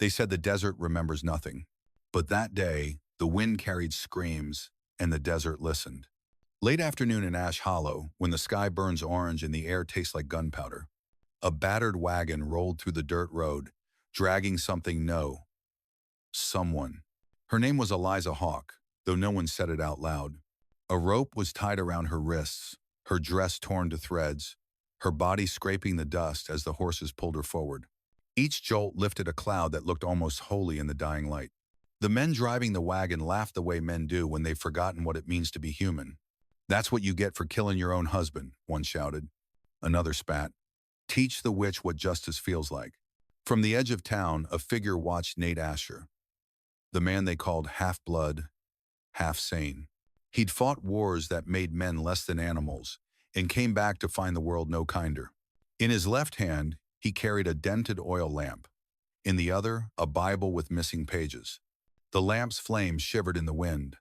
They said the desert remembers nothing. But that day, the wind carried screams, and the desert listened. Late afternoon in Ash Hollow, when the sky burns orange and the air tastes like gunpowder, a battered wagon rolled through the dirt road, dragging something someone. Her name was Eliza Hawk, though no one said it out loud. A rope was tied around her wrists, her dress torn to threads, her body scraping the dust as the horses pulled her forward. Each jolt lifted a cloud that looked almost holy in the dying light. The men driving the wagon laughed the way men do when they've forgotten what it means to be human. "That's what you get for killing your own husband," one shouted. Another spat. "Teach the witch what justice feels like." From the edge of town, a figure watched Nate Asher, the man they called half-blood, half-sane. He'd fought wars that made men less than animals and came back to find the world no kinder. In his left hand, he carried a dented oil lamp. In the other, a Bible with missing pages. The lamp's flame shivered in the wind.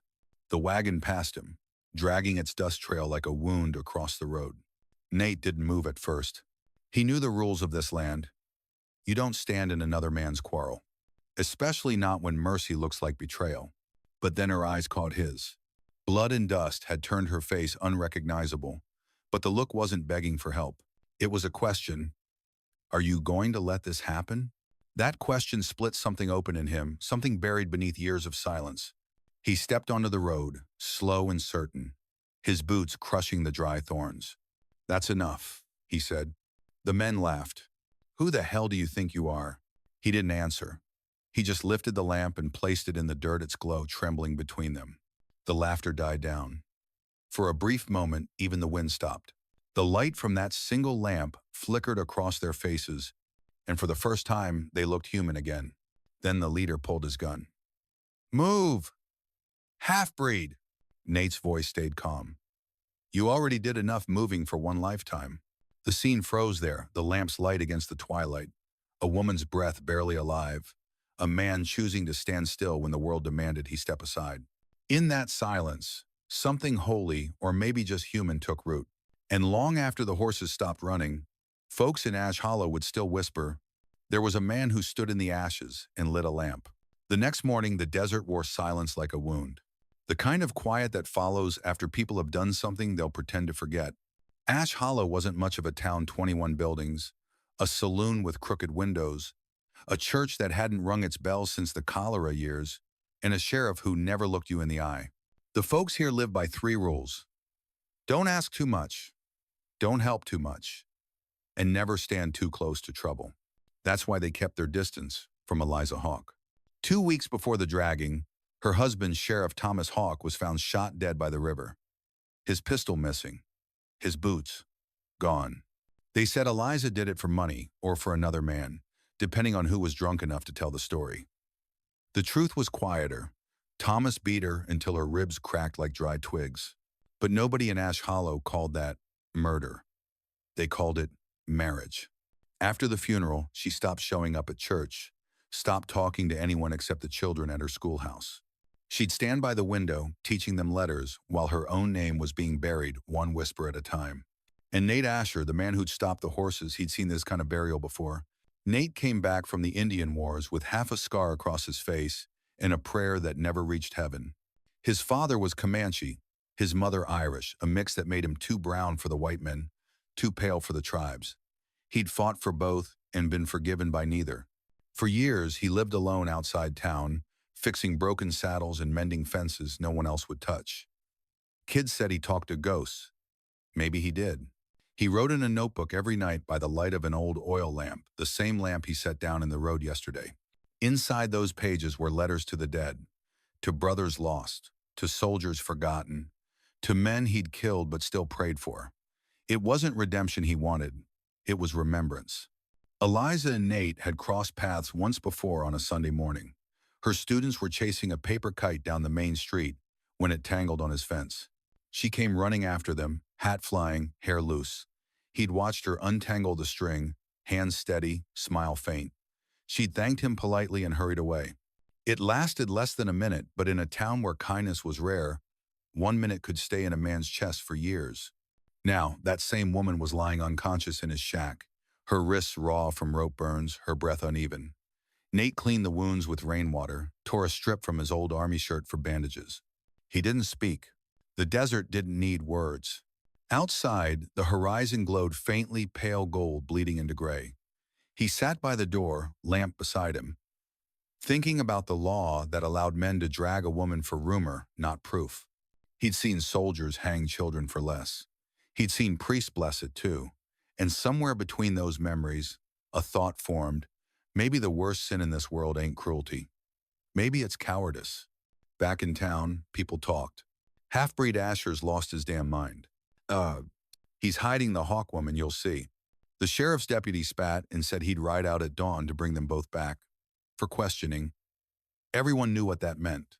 The wagon passed him, dragging its dust trail like a wound across the road. Nate didn't move at first. He knew the rules of this land. You don't stand in another man's quarrel, especially not when mercy looks like betrayal. But then her eyes caught his. Blood and dust had turned her face unrecognizable, but the look wasn't begging for help. It was a question. Are you going to let this happen? That question split something open in him, something buried beneath years of silence. He stepped onto the road, slow and certain, his boots crushing the dry thorns. "That's enough," he said. The men laughed. "Who the hell do you think you are?" He didn't answer. He just lifted the lamp and placed it in the dirt, its glow trembling between them. The laughter died down. For a brief moment, even the wind stopped. The light from that single lamp flickered across their faces, and for the first time, they looked human again. Then the leader pulled his gun. "Move! Half-breed!" Nate's voice stayed calm. "You already did enough moving for one lifetime." The scene froze there, the lamp's light against the twilight. A woman's breath barely alive. A man choosing to stand still when the world demanded he step aside. In that silence, something holy, or maybe just human, took root. And long after the horses stopped running, folks in Ash Hollow would still whisper, "There was a man who stood in the ashes and lit a lamp." The next morning, the desert wore silence like a wound. The kind of quiet that follows after people have done something they'll pretend to forget. Ash Hollow wasn't much of a town, 21 buildings, a saloon with crooked windows, a church that hadn't rung its bells since the cholera years, and a sheriff who never looked you in the eye. The folks here live by 3 rules. Don't ask too much, don't help too much, and never stand too close to trouble. That's why they kept their distance from Eliza Hawk. 2 weeks before the dragging, her husband, Sheriff Thomas Hawk, was found shot dead by the river. His pistol missing, his boots gone. They said Eliza did it for money or for another man, depending on who was drunk enough to tell the story. The truth was quieter. Thomas beat her until her ribs cracked like dry twigs. But nobody in Ash Hollow called that murder. They called it marriage. After the funeral, she stopped showing up at church, stopped talking to anyone except the children at her schoolhouse. She'd stand by the window, teaching them letters, while her own name was being buried, one whisper at a time. And Nate Asher, the man who'd stopped the horses, he'd seen this kind of burial before. Nate came back from the Indian Wars with half a scar across his face and a prayer that never reached heaven. His father was Comanchee, his mother Irish, a mix that made him too brown for the white men, too pale for the tribes. He'd fought for both and been forgiven by neither. For years, he lived alone outside town, fixing broken saddles and mending fences no one else would touch. Kids said he talked to ghosts. Maybe he did. He wrote in a notebook every night by the light of an old oil lamp, the same lamp he set down in the road yesterday. Inside those pages were letters to the dead, to brothers lost, to soldiers forgotten, to men he'd killed but still prayed for. It wasn't redemption he wanted, it was remembrance. Eliza and Nate had crossed paths once before on a Sunday morning. Her students were chasing a paper kite down the main street when it tangled on his fence. She came running after them, hat flying, hair loose. He'd watched her untangle the string, hands steady, smile faint. She'd thanked him politely and hurried away. It lasted less than a minute, but in a town where kindness was rare, 1 minute could stay in a man's chest for years. Now, that same woman was lying unconscious in his shack, her wrists raw from rope burns, her breath uneven. Nate cleaned the wounds with rainwater, tore a strip from his old army shirt for bandages. He didn't speak. The desert didn't need words. Outside, the horizon glowed faintly pale gold bleeding into gray. He sat by the door, lamp beside him, thinking about the law that allowed men to drag a woman for rumor, not proof. He'd seen soldiers hang children for less. He'd seen priests bless it too. And somewhere between those memories, a thought formed, maybe the worst sin in this world ain't cruelty. Maybe it's cowardice. Back in town, people talked. Half-breed Asher's lost his damn mind. He's hiding the hawk woman, you'll see. The sheriff's deputy spat and said he'd ride out at dawn to bring them both back. For questioning. Everyone knew what that meant.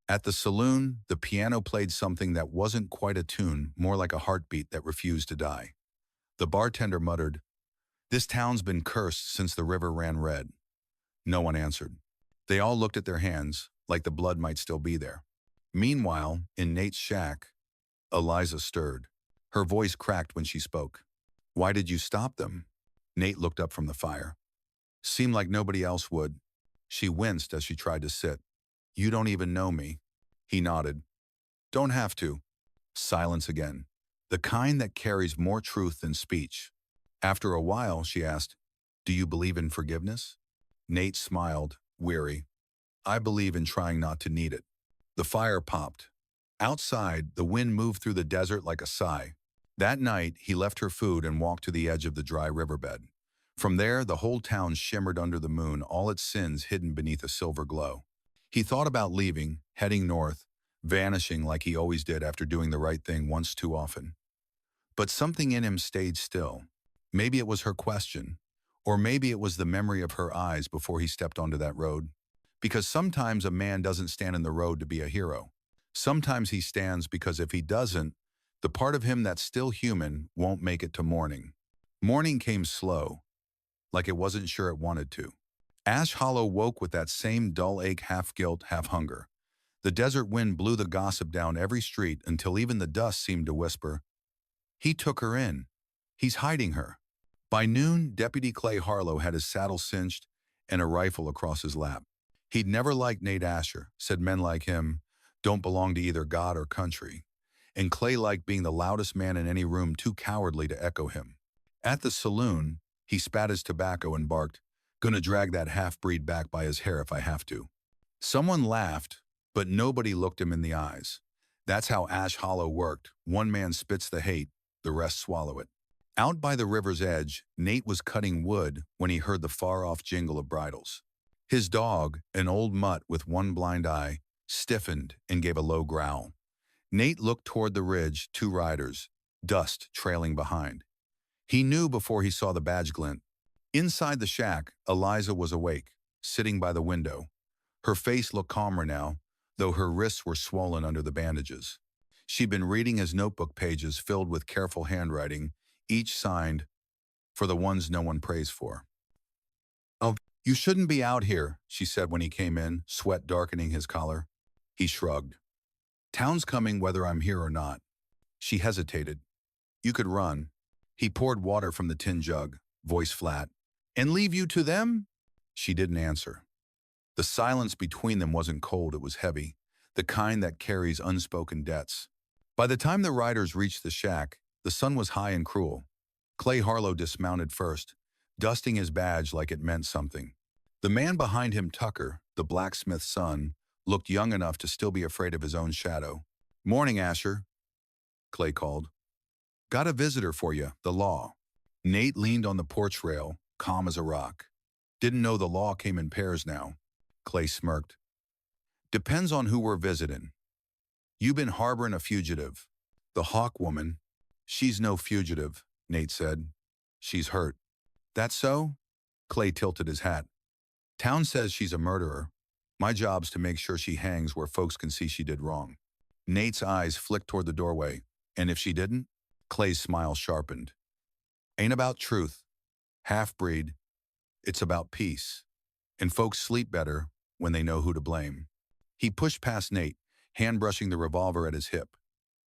At the saloon, the piano played something that wasn't quite a tune, more like a heartbeat that refused to die. The bartender muttered, "This town's been cursed since the river ran red." No one answered. They all looked at their hands, like the blood might still be there. Meanwhile, in Nate's shack, Eliza stirred. Her voice cracked when she spoke. "Why did you stop them?" Nate looked up from the fire. Seemed like nobody else would. She winced as she tried to sit. "You don't even know me." He nodded. "Don't have to." Silence again. The kind that carries more truth than speech. After a while, she asked, "Do you believe in forgiveness?" Nate smiled, weary. "I believe in trying not to need it." The fire popped. Outside, the wind moved through the desert like a sigh. That night, he left her food and walked to the edge of the dry riverbed. From there, the whole town shimmered under the moon, all its sins hidden beneath a silver glow. He thought about leaving, heading north, vanishing like he always did after doing the right thing once too often. But something in him stayed still. Maybe it was her question, or maybe it was the memory of her eyes before he stepped onto that road. Because sometimes a man doesn't stand in the road to be a hero. Sometimes he stands because if he doesn't, the part of him that's still human won't make it to morning. Morning came slow, like it wasn't sure it wanted to. Ash Hollow woke with that same dull ache, half guilt, half hunger. The desert wind blew the gossip down every street until even the dust seemed to whisper, "He took her in. He's hiding her." By noon, Deputy Clay Harlow had his saddle cinched and a rifle across his lap. He'd never liked Nate Asher, said men like him don't belong to either God or country. And Clay liked being the loudest man in any room, too cowardly to echo him. At the saloon, he spat his tobacco and barked, "Gonna drag that half-breed back by his hair if I have to." Someone laughed, but nobody looked him in the eyes. That's how Ash Hollow worked. One man spits the hate, the rest swallow it. Out by the river's edge, Nate was cutting wood when he heard the far-off jingle of bridles. His dog, an old mutt with one blind eye, stiffened and gave a low growl. Nate looked toward the ridge, 2 riders, dust trailing behind. He knew before he saw the badge glint. Inside the shack, Eliza was awake, sitting by the window. Her face looked calmer now, though her wrists were swollen under the bandages. She'd been reading his notebook pages filled with careful handwriting, each signed, "For the ones no one prays for." "Oh, you shouldn't be out here," she said when he came in, sweat darkening his collar. He shrugged. "Town's coming whether I'm here or not." She hesitated. "You could run." He poured water from the tin jug, voice flat. "And leave you to them?" She didn't answer. The silence between them wasn't cold, it was heavy, the kind that carries unspoken debts. By the time the riders reached the shack, the sun was high and cruel. Clay Harlow dismounted first, dusting his badge like it meant something. The man behind him, Tucker, the blacksmith's son, looked young enough to still be afraid of his own shadow. "Morning, Asher," Clay called. "Got a visitor for you, the law." Nate leaned on the porch rail, calm as a rock. "Didn't know the law came in pairs now." Clay smirked. "Depends on who we're visiting. You been harboring a fugitive. The hawk woman." "She's no fugitive," Nate said. "She's hurt." "That so?" Clay tilted his hat. "Town says she's a murderer. My job's to make sure she hangs where folks can see she did wrong." Nate's eyes flicked toward the doorway. "And if she didn't?" Clay's smile sharpened. "Ain't about truth. Half-breed. It's about peace. And folks sleep better when they know who to blame." He pushed past Nate, hand brushing the revolver at his hip.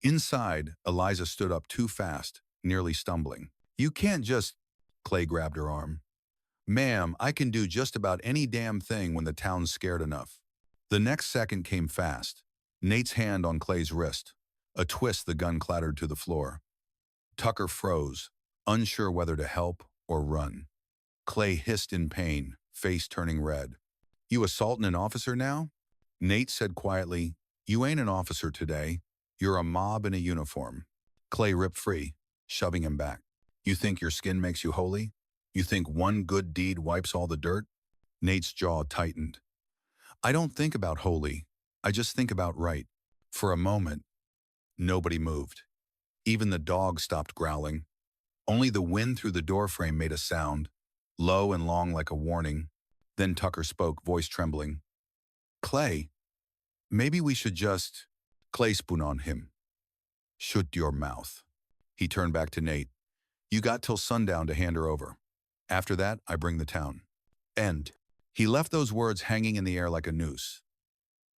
Inside, Eliza stood up too fast, nearly stumbling. "You can't just—" Clay grabbed her arm. Ma'am, I can do just about any damn thing when the town's scared enough. The next second came fast. Nate's hand on Clay's wrist. A twist, the gun clattered to the floor. Tucker froze, unsure whether to help or run. Clay hissed in pain, face turning red. You assaulting an officer now? Nate said quietly, you ain't an officer today. You're a mob in a uniform. Clay ripped free, shoving him back. You think your skin makes you holy? You think one good deed wipes all the dirt? Nate's jaw tightened. I don't think about holy. I just think about right. For a moment, nobody moved. Even the dog stopped growling. Only the wind through the doorframe made a sound, low and long like a warning. Then Tucker spoke, voice trembling. Clay, maybe we should just... Clay spoon on him. Shut your mouth. He turned back to Nate. You got till sundown to hand her over. After that, I bring the town. End. He left those words hanging in the air like a noose.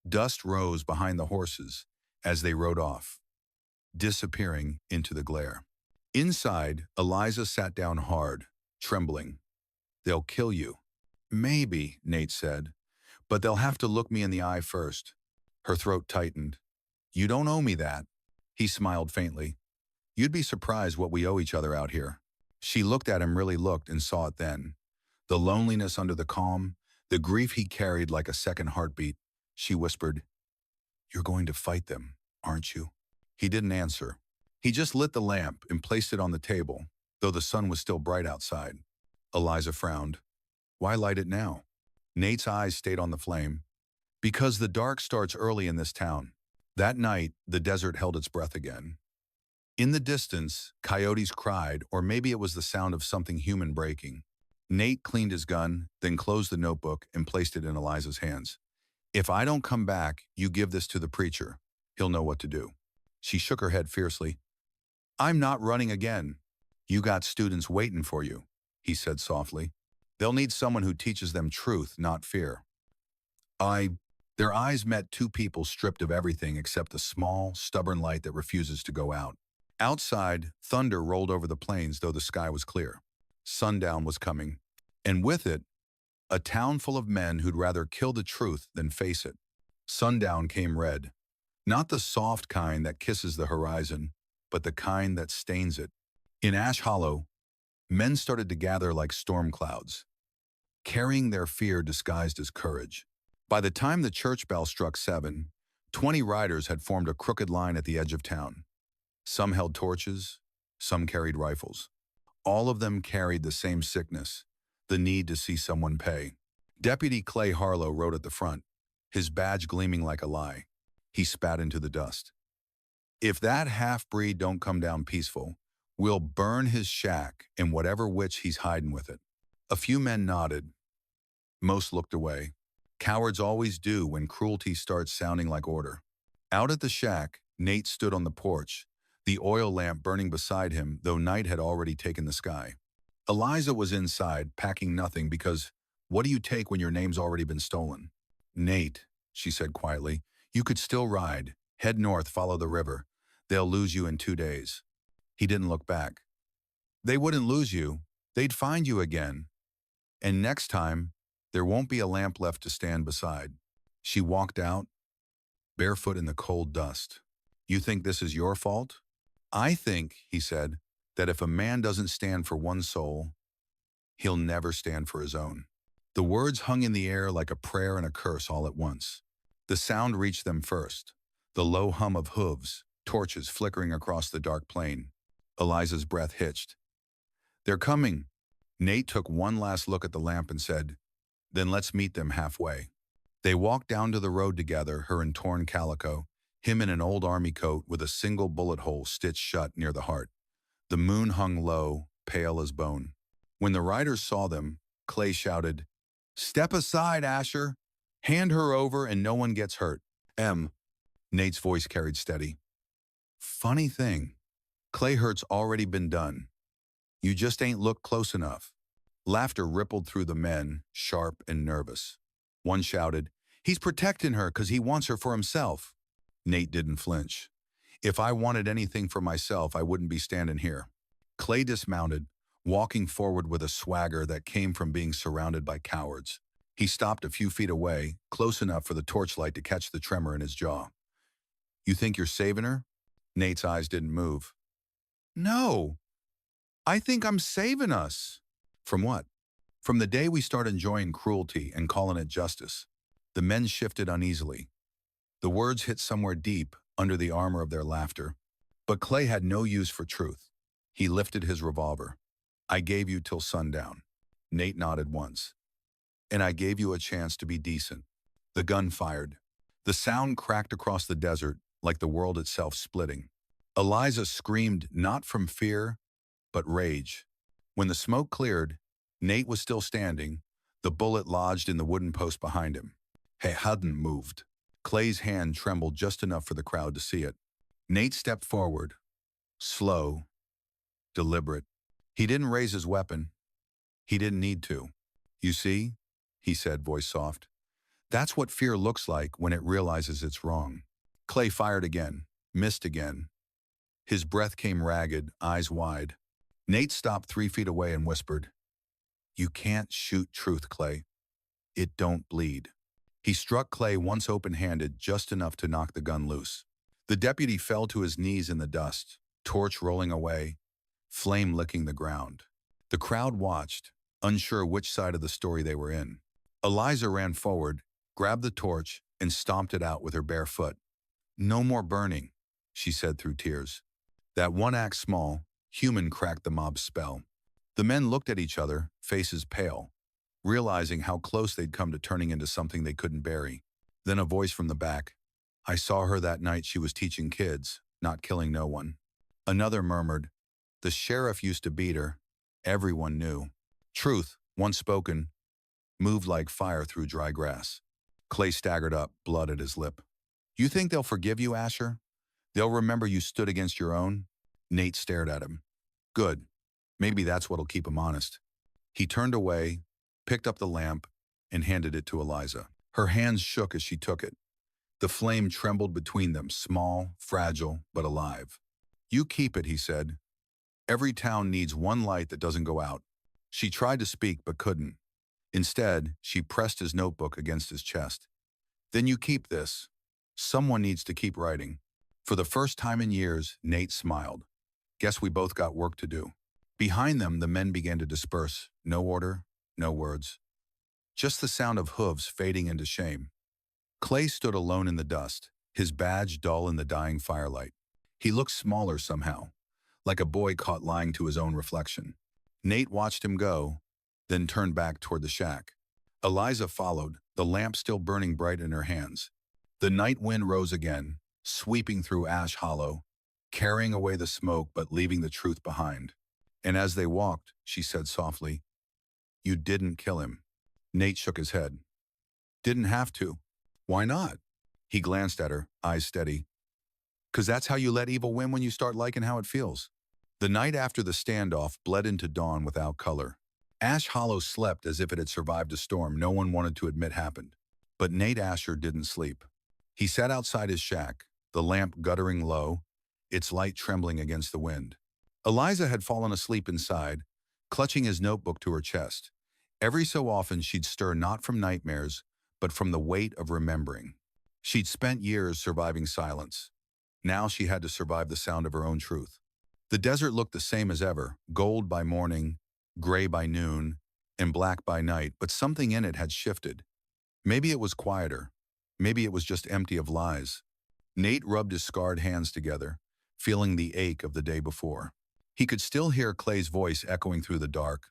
Dust rose behind the horses as they rode off, disappearing into the glare. Inside, Eliza sat down hard, trembling. They'll kill you. Maybe, Nate said, but they'll have to look me in the eye first. Her throat tightened. You don't owe me that. He smiled faintly. You'd be surprised what we owe each other out here. She looked at him, really looked, and saw it then. The loneliness under the calm, the grief he carried like a second heartbeat. She whispered, You're going to fight them, aren't you? He didn't answer. He just lit the lamp and placed it on the table, though the sun was still bright outside. Eliza frowned. Why light it now? Nate's eyes stayed on the flame. Because the dark starts early in this town. That night, the desert held its breath again. In the distance, coyotes cried, or maybe it was the sound of something human breaking. Nate cleaned his gun, then closed the notebook and placed it in Eliza's hands. If I don't come back, you give this to the preacher. He'll know what to do. She shook her head fiercely. I'm not running again. You got students waiting for you, he said softly. They'll need someone who teaches them truth, not fear. Their eyes met two people stripped of everything except a small, stubborn light that refuses to go out. Outside, thunder rolled over the plains, though the sky was clear. Sundown was coming, and with it, a town full of men who'd rather kill the truth than face it. Sundown came red, not the soft kind that kisses the horizon, but the kind that stains it. In Ash Hollow, men started to gather like storm clouds, carrying their fear disguised as courage. By the time the church bell struck 7, 20 riders had formed a crooked line at the edge of town. Some held torches, some carried rifles. All of them carried the same sickness, the need to see someone pay. Deputy Clay Harlow rode at the front, his badge gleaming like a lie. He spat into the dust. If that half-breed don't come down peaceful, we'll burn his shack and whatever witch he's hiding with it. A few men nodded. Most looked away. Cowards always do when cruelty starts sounding like order. Out at the shack, Nate stood on the porch, the oil lamp burning beside him, though night had already taken the sky. Eliza was inside, packing nothing because what do you take when your name's already been stolen? Nate, she said quietly, you could still ride. Head north, follow the river. They'll lose you in 2 days. He didn't look back. They wouldn't lose you. They'd find you again. And next time, there won't be a lamp left to stand beside. She walked out, barefoot in the cold dust. You think this is your fault? I think, he said, that if a man doesn't stand for one soul, he'll never stand for his own. The words hung in the air like a prayer and a curse all at once. The sound reached them first, the low hum of hooves, torches flickering across the dark plain. Eliza's breath hitched. They're coming. Nate took one last look at the lamp and said, Then let's meet them halfway. They walked down to the road together, her in torn calico, him in an old army coat with a single bullet hole stitched shut near the heart. The moon hung low, pale as bone. When the riders saw them, Clay shouted, Step aside, Asher. Hand her over and no one gets hurt. Nate's voice carried steady. Funny thing, Clay hurt's already been done. You just ain't looked close enough. Laughter rippled through the men, sharp and nervous. One shouted, He's protecting her because he wants her for himself. Nate didn't flinch. If I wanted anything for myself, I wouldn't be standing here. Clay dismounted, walking forward with a swagger that came from being surrounded by cowards. He stopped a few feet away, close enough for the torchlight to catch the tremor in his jaw. "You think you're saving her?" Nate's eyes didn't move. "No, I think I'm saving us." "From what?" "From the day we start enjoying cruelty and calling it justice." The men shifted uneasily. The words hit somewhere deep under the armor of their laughter. But Clay had no use for truth. He lifted his revolver. "I gave you till sundown." Nate nodded once. "And I gave you a chance to be decent." The gun fired. The sound cracked across the desert like the world itself splitting. Eliza screamed not from fear, but rage. When the smoke cleared, Nate was still standing, the bullet lodged in the wooden post behind him. He hadn't moved. Clay's hand trembled just enough for the crowd to see it. Nate stepped forward, slow, deliberate. He didn't raise his weapon. He didn't need to. "You see," he said, voice soft. "That's what fear looks like when it realizes it's wrong." Clay fired again, missed again. His breath came ragged, eyes wide. Nate stopped 3 feet away and whispered, "You can't shoot truth, Clay. It don't bleed." He struck Clay once open-handed, just enough to knock the gun loose. The deputy fell to his knees in the dust, torch rolling away, flame licking the ground. The crowd watched, unsure which side of the story they were in. Eliza ran forward, grabbed the torch, and stomped it out with her bare foot. "No more burning," she said through tears. That one act small, human cracked the mob's spell. The men looked at each other, faces pale, realizing how close they'd come to turning into something they couldn't bury. Then a voice from the back, "I saw her that night she was teaching kids, not killing no one." Another murmured, "The sheriff used to beat her." Everyone knew. Truth, once spoken, moved like fire through dry grass. Clay staggered up, blood at his lip. "You think they'll forgive you, Asher? They'll remember you stood against your own?" Nate stared at him. "Good. Maybe that's what'll keep him honest." He turned away, picked up the lamp, and handed it to Eliza. Her hands shook as she took it. The flame trembled between them, small, fragile, but alive. "You keep it," he said. "Every town needs one light that doesn't go out." She tried to speak, but couldn't. Instead, she pressed his notebook against his chest. "Then you keep this. Someone needs to keep writing." For the first time in years, Nate smiled. "Guess we both got work to do." Behind them, the men began to disperse. No order, no words. Just the sound of hooves fading into shame. Clay stood alone in the dust, his badge dull in the dying firelight. He looked smaller somehow, like a boy caught lying to his own reflection. Nate watched him go, then turned back toward the shack. Eliza followed, the lamp still burning bright in her hands. The night wind rose again, sweeping through Ash Hollow, carrying away the smoke but leaving the truth behind. And as they walked, she said softly, "You didn't kill him." Nate shook his head. "Didn't have to." "Why not?" He glanced at her, eyes steady. "'Cause that's how you let evil win when you start liking how it feels." The night after the standoff bled into dawn without color. Ash Hollow slept as if it had survived a storm no one wanted to admit happened. But Nate Asher didn't sleep. He sat outside his shack, the lamp guttering low, its light trembling against the wind. Eliza had fallen asleep inside, clutching his notebook to her chest. Every so often she'd stir not from nightmares, but from the weight of remembering. She'd spent years surviving silence. Now she had to survive the sound of her own truth. The desert looked the same as ever, gold by morning, gray by noon, and black by night, but something in it had shifted. Maybe it was quieter. Maybe it was just empty of lies. Nate rubbed his scarred hands together, feeling the ache of the day before. He could still hear Clay's voice echoing through the dark.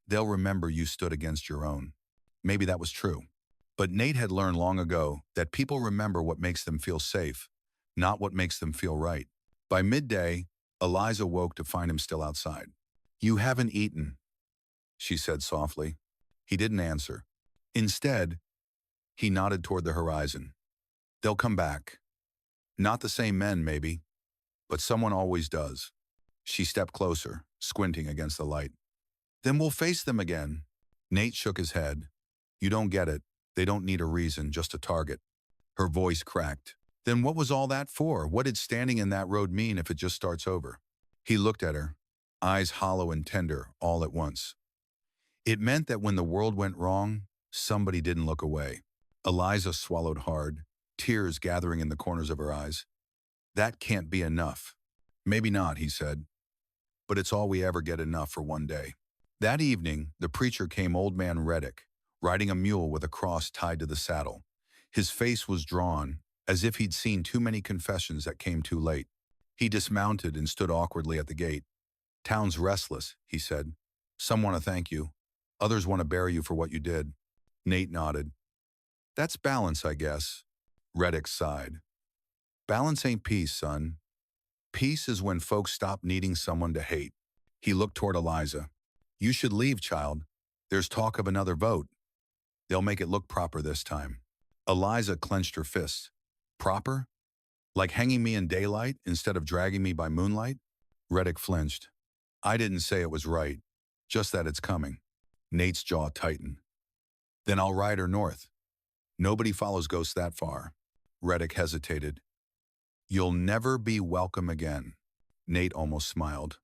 "They'll remember you stood against your own." Maybe that was true. But Nate had learned long ago that people remember what makes them feel safe, not what makes them feel right. By midday, Eliza woke to find him still outside. "You haven't eaten," she said softly. He didn't answer. Instead, he nodded toward the horizon. "They'll come back. Not the same men, maybe, but someone always does." She stepped closer, squinting against the light. "Then we'll face them again." Nate shook his head. "You don't get it. They don't need a reason, just a target." Her voice cracked. "Then what was all that for? What did standing in that road mean if it just starts over?" He looked at her, eyes hollow and tender all at once. It meant that when the world went wrong, somebody didn't look away. Eliza swallowed hard, tears gathering in the corners of her eyes. That can't be enough. Maybe not, he said, but it's all we ever get enough for one day. That evening, the preacher came Old Man Reddick, riding a mule with a cross tied to the saddle. His face was drawn, as if he'd seen too many confessions that came too late. He dismounted and stood awkwardly at the gate. "Town's restless," he said. "Some want to thank you. Others want to bury you for what you did." Nate nodded. "That's balance, I guess." Reddick sighed. "Balance ain't peace, son. Peace is when folks stop needing someone to hate." He looked toward Eliza. "You should leave, child. There's talk of another vote. They'll make it look proper this time." Eliza clenched her fists. "Proper? Like hanging me in daylight instead of dragging me by moonlight?" Reddick flinched. "I didn't say it was right, just that it's coming." Nate's jaw tightened. "Then I'll ride her north. Nobody follows ghosts that far." Reddick hesitated. "You'll never be welcome again." Nate almost smiled.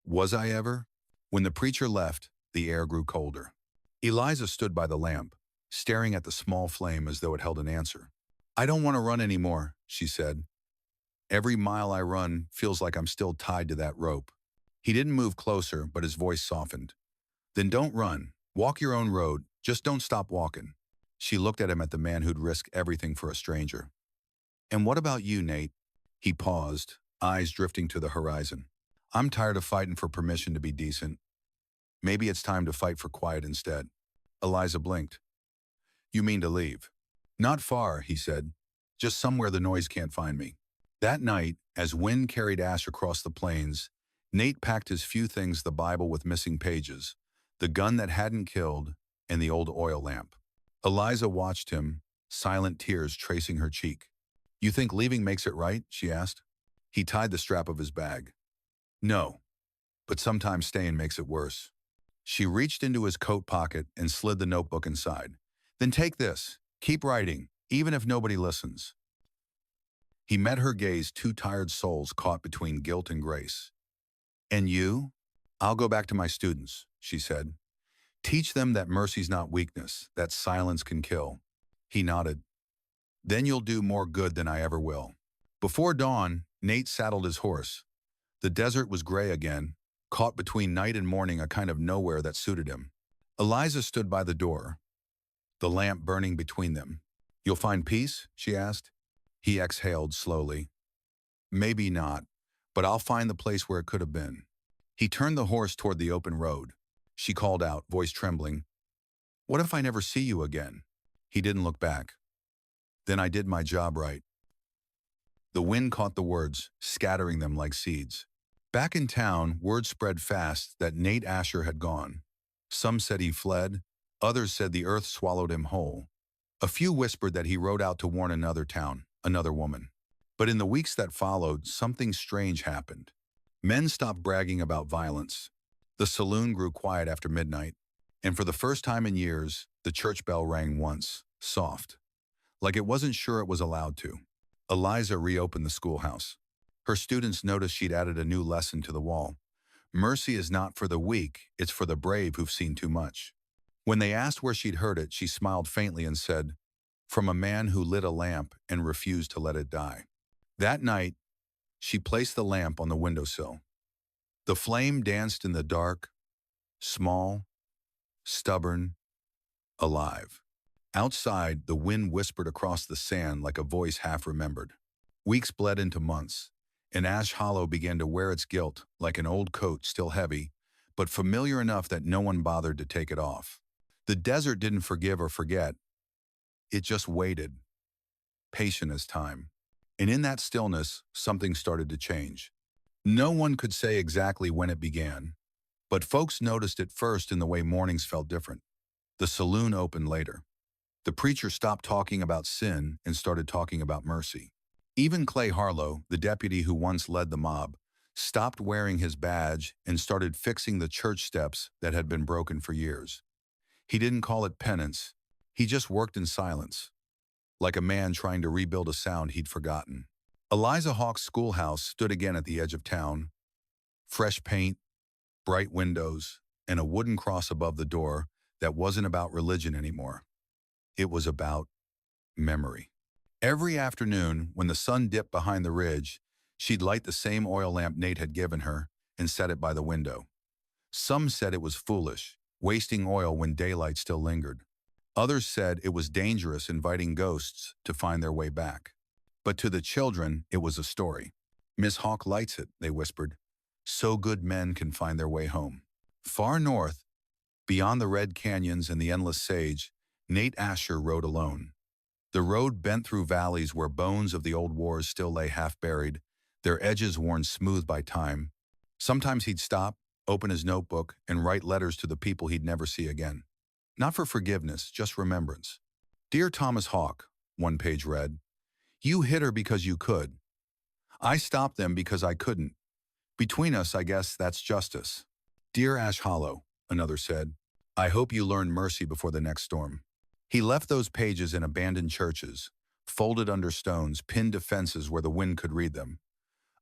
Was I ever? When the preacher left, the air grew colder. Eliza stood by the lamp, staring at the small flame as though it held an answer. "I don't want to run anymore," she said. "Every mile I run feels like I'm still tied to that rope." He didn't move closer, but his voice softened. "Then don't run. Walk your own road. Just don't stop walking." She looked at him, at the man who'd risk everything for a stranger. "And what about you, Nate?" He paused, eyes drifting to the horizon. "I'm tired of fighting for permission to be decent. Maybe it's time to fight for quiet instead." Eliza blinked. "You mean to leave?" "Not far," he said. "Just somewhere the noise can't find me." That night, as wind carried ash across the plains, Nate packed his few things: the Bible with missing pages, the gun that hadn't killed, and the old oil lamp. Eliza watched him, silent tears tracing her cheek. "You think leaving makes it right?" she asked. He tied the strap of his bag. "No, but sometimes staying makes it worse." She reached into his coat pocket and slid the notebook inside. "Then take this. Keep writing, even if nobody listens." He met her gaze, two tired souls caught between guilt and grace. "And you?" "I'll go back to my students," she said. "Teach them that mercy's not weakness, that silence can kill." He nodded. "Then you'll do more good than I ever will." Before dawn, Nate saddled his horse. The desert was gray again, caught between night and morning, a kind of nowhere that suited him. Eliza stood by the door, the lamp burning between them. "You'll find peace?" she asked. He exhaled slowly. "Maybe not, but I'll find the place where it could have been." He turned the horse toward the open road. She called out, voice trembling, "What if I never see you again?" He didn't look back. "Then I did my job right." The wind caught the words, scattering them like seeds. Back in town, word spread fast that Nate Asher had gone. Some said he fled, others said the earth swallowed him whole. A few whispered that he rode out to warn another town, another woman. But in the weeks that followed, something strange happened. Men stopped bragging about violence. The saloon grew quiet after midnight, and for the first time in years, the church bell rang once, soft, like it wasn't sure it was allowed to. Eliza reopened the schoolhouse. Her students noticed she'd added a new lesson to the wall. Mercy is not for the weak, it's for the brave who've seen too much. When they asked where she'd heard it, she smiled faintly and said, "From a man who lit a lamp and refused to let it die." That night, she placed the lamp on the windowsill. The flame danced in the dark, small, stubborn, alive. Outside, the wind whispered across the sand like a voice half remembered. Weeks bled into months, and Ash Hollow began to wear its guilt like an old coat, still heavy, but familiar enough that no one bothered to take it off. The desert didn't forgive or forget. It just waited, patient as time. And in that stillness, something started to change. No one could say exactly when it began, but folks noticed it first in the way mornings felt different. The saloon opened later. The preacher stopped talking about sin and started talking about mercy. Even Clay Harlow, the deputy who once led the mob, stopped wearing his badge and started fixing the church steps that had been broken for years. He didn't call it penance. He just worked in silence, like a man trying to rebuild a sound he'd forgotten. Eliza Hawk's schoolhouse stood again at the edge of town. Fresh paint, bright windows, and a wooden cross above the door that wasn't about religion anymore. It was about memory. Every afternoon, when the sun dipped behind the ridge, she'd light the same oil lamp Nate had given her and set it by the window. Some said it was foolish, wasting oil when daylight still lingered. Others said it was dangerous, inviting ghosts to find their way back. But to the children, it was a story. "Miss Hawk lights it," they whispered, "so good men can find their way home." Far north, beyond the red canyons and the endless sage, Nate Asher rode alone. The road bent through valleys where bones of the old wars still lay half-buried, their edges worn smooth by time. Sometimes he'd stop, open his notebook, and write letters to the people he'd never see again. Not for forgiveness, just remembrance. "Dear Thomas Hawk," one page read, "you hit her because you could. I stopped them because I couldn't. Between us, I guess that's justice." "Dear Ash Hollow," another said, "I hope you learn mercy before the next storm." He left those pages in abandoned churches, folded under stones, pinned to fences where the wind could read them.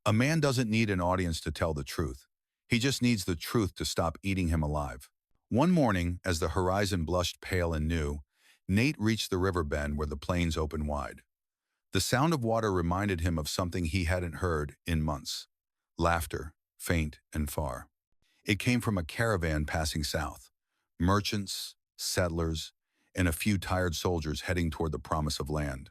A man doesn't need an audience to tell the truth. He just needs the truth to stop eating him alive. One morning, as the horizon blushed pale and new, Nate reached the river bend where the plains opened wide. The sound of water reminded him of something he hadn't heard in months. Laughter, faint and far. It came from a caravan passing south. Merchants, settlers, and a few tired soldiers heading toward the promise of land.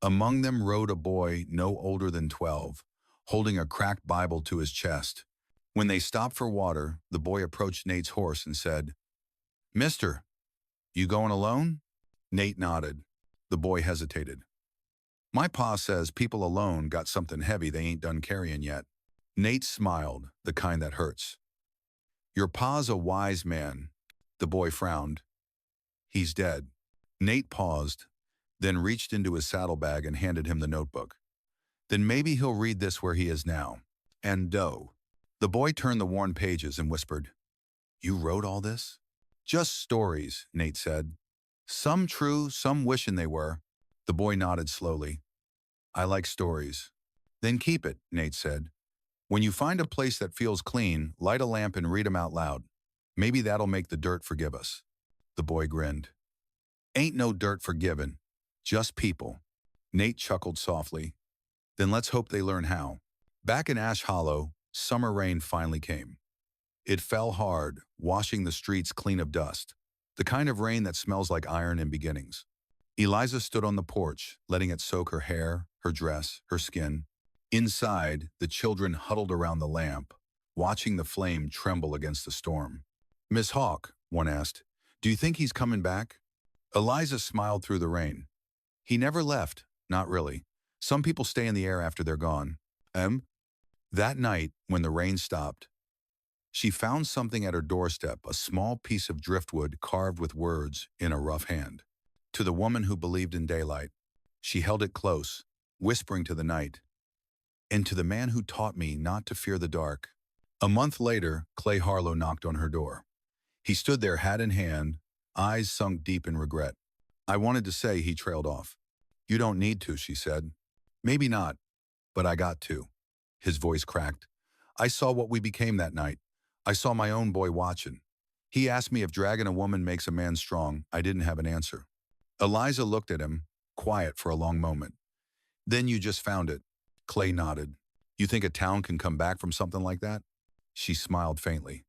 Among them rode a boy no older than 12, holding a cracked Bible to his chest. When they stopped for water, the boy approached Nate's horse and said, "Mister, you going alone?" Nate nodded. The boy hesitated. "My pa says people alone got something heavy they ain't done carrying yet." Nate smiled, the kind that hurts. "Your pa's a wise man." The boy frowned. "He's dead." Nate paused, then reached into his saddlebag and handed him the notebook. "Then maybe he'll read this where he is now." And doe. The boy turned the worn pages and whispered, "You wrote all this?" "Just stories," Nate said. "Some true, some wishing they were." The boy nodded slowly. "I like stories." "Then keep it," Nate said. "When you find a place that feels clean, light a lamp and read 'em out loud. Maybe that'll make the dirt forgive us." The boy grinned. "Ain't no dirt forgiven, just people." Nate chuckled softly. "Then let's hope they learn how." Back in Ash Hollow, summer rain finally came. It fell hard, washing the streets clean of dust, the kind of rain that smells like iron in beginnings. Eliza stood on the porch, letting it soak her hair, her dress, her skin. Inside, the children huddled around the lamp, watching the flame tremble against the storm. "Miss Hawk," one asked, "do you think he's coming back?" Eliza smiled through the rain. "He never left, not really. Some people stay in the air after they're gone." That night, when the rain stopped, she found something at her doorstep, a small piece of driftwood carved with words in a rough hand. "To the woman who believed in daylight." She held it close, whispering to the night. "And to the man who taught me not to fear the dark." A month later, Clay Harlow knocked on her door. He stood there hat in hand, eyes sunk deep in regret. "I wanted to say," he trailed off. "You don't need to," she said. "Maybe not, but I got to." His voice cracked. "I saw what we became that night. I saw my own boy watching. He asked me if dragging a woman makes a man strong. I didn't have an answer." Eliza looked at him, quiet for a long moment. "Then you just found it." Clay nodded. "You think a town can come back from something like that?" She smiled faintly.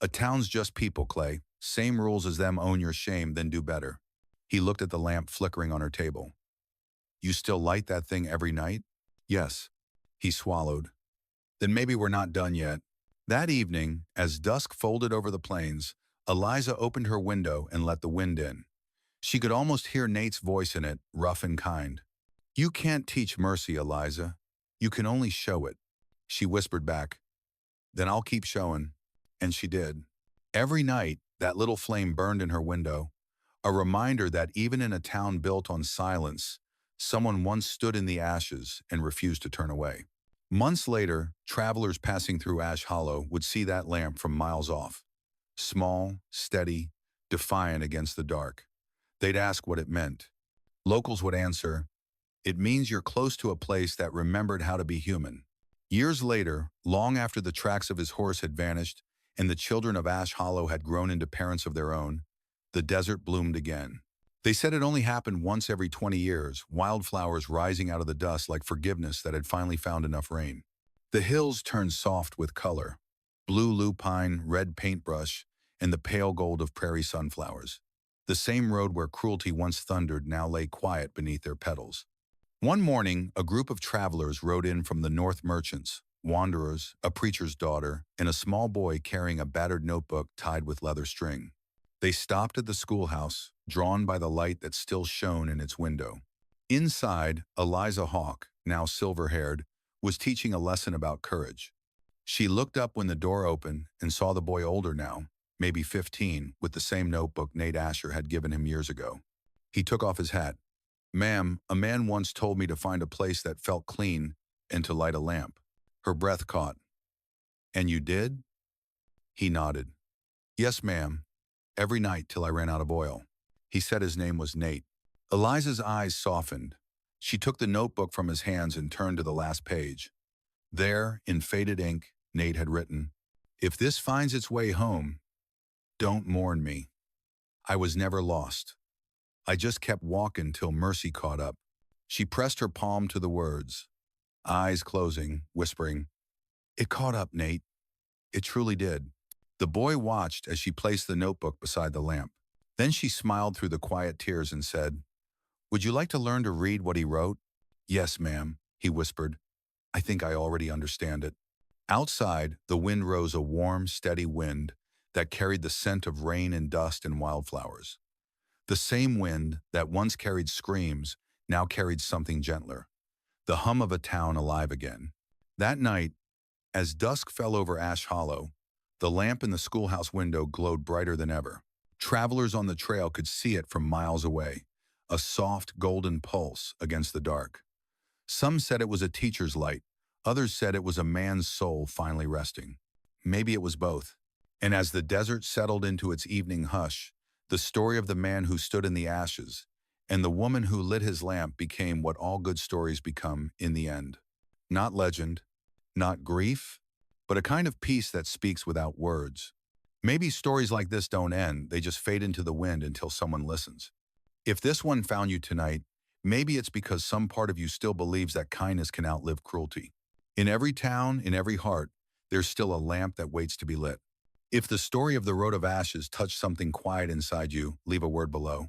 "A town's just people, Clay. Same rules as them: own your shame, then do better." He looked at the lamp flickering on her table. "You still light that thing every night?" "Yes." He swallowed. "Then maybe we're not done yet." That evening, as dusk folded over the plains, Eliza opened her window and let the wind in. She could almost hear Nate's voice in it, rough and kind. "You can't teach mercy, Eliza. You can only show it." She whispered back, "Then I'll keep showing." And she did. Every night, that little flame burned in her window, a reminder that even in a town built on silence, someone once stood in the ashes and refused to turn away. Months later, travelers passing through Ash Hollow would see that lamp from miles off. Small, steady, defiant against the dark. They'd ask what it meant. Locals would answer, "It means you're close to a place that remembered how to be human." Years later, long after the tracks of his horse had vanished and the children of Ash Hollow had grown into parents of their own, the desert bloomed again. They said it only happened once every 20 years, wildflowers rising out of the dust like forgiveness that had finally found enough rain. The hills turned soft with color, blue lupine, red paintbrush, and the pale gold of prairie sunflowers. The same road where cruelty once thundered now lay quiet beneath their petals. One morning, a group of travelers rode in from the North merchants, wanderers, a preacher's daughter, and a small boy carrying a battered notebook tied with leather string. They stopped at the schoolhouse, drawn by the light that still shone in its window. Inside, Eliza Hawke, now silver-haired, was teaching a lesson about courage. She looked up when the door opened and saw the boy older now, maybe 15, with the same notebook Nate Asher had given him years ago. He took off his hat. "Ma'am, a man once told me to find a place that felt clean and to light a lamp." Her breath caught. "And you did?" He nodded. "Yes, ma'am. Every night till I ran out of oil." He said his name was Nate. Eliza's eyes softened. She took the notebook from his hands and turned to the last page. There, in faded ink, Nate had written, "If this finds its way home, don't mourn me. I was never lost. I just kept walking till mercy caught up." She pressed her palm to the words, eyes closing, whispering, "It caught up, Nate. It truly did." The boy watched as she placed the notebook beside the lamp. Then she smiled through the quiet tears and said, "Would you like to learn to read what he wrote?" "Yes, ma'am," he whispered. "I think I already understand it." Outside, the wind rose, a warm, steady wind that carried the scent of rain and dust and wildflowers. The same wind that once carried screams now carried something gentler, the hum of a town alive again. That night, as dusk fell over Ash Hollow, the lamp in the schoolhouse window glowed brighter than ever. Travelers on the trail could see it from miles away, a soft golden pulse against the dark. Some said it was a teacher's light, others said it was a man's soul finally resting. Maybe it was both. And as the desert settled into its evening hush, the story of the man who stood in the ashes and the woman who lit his lamp became what all good stories become in the end. Not legend, not grief, but a kind of peace that speaks without words. Maybe stories like this don't end, they just fade into the wind until someone listens. If this one found you tonight, maybe it's because some part of you still believes that kindness can outlive cruelty. In every town, in every heart, there's still a lamp that waits to be lit. If the story of the Road of Ashes touched something quiet inside you, leave a word below.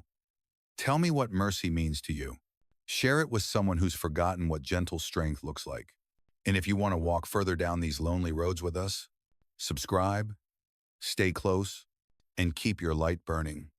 Tell me what mercy means to you. Share it with someone who's forgotten what gentle strength looks like. And if you want to walk further down these lonely roads with us, subscribe, stay close, and keep your light burning.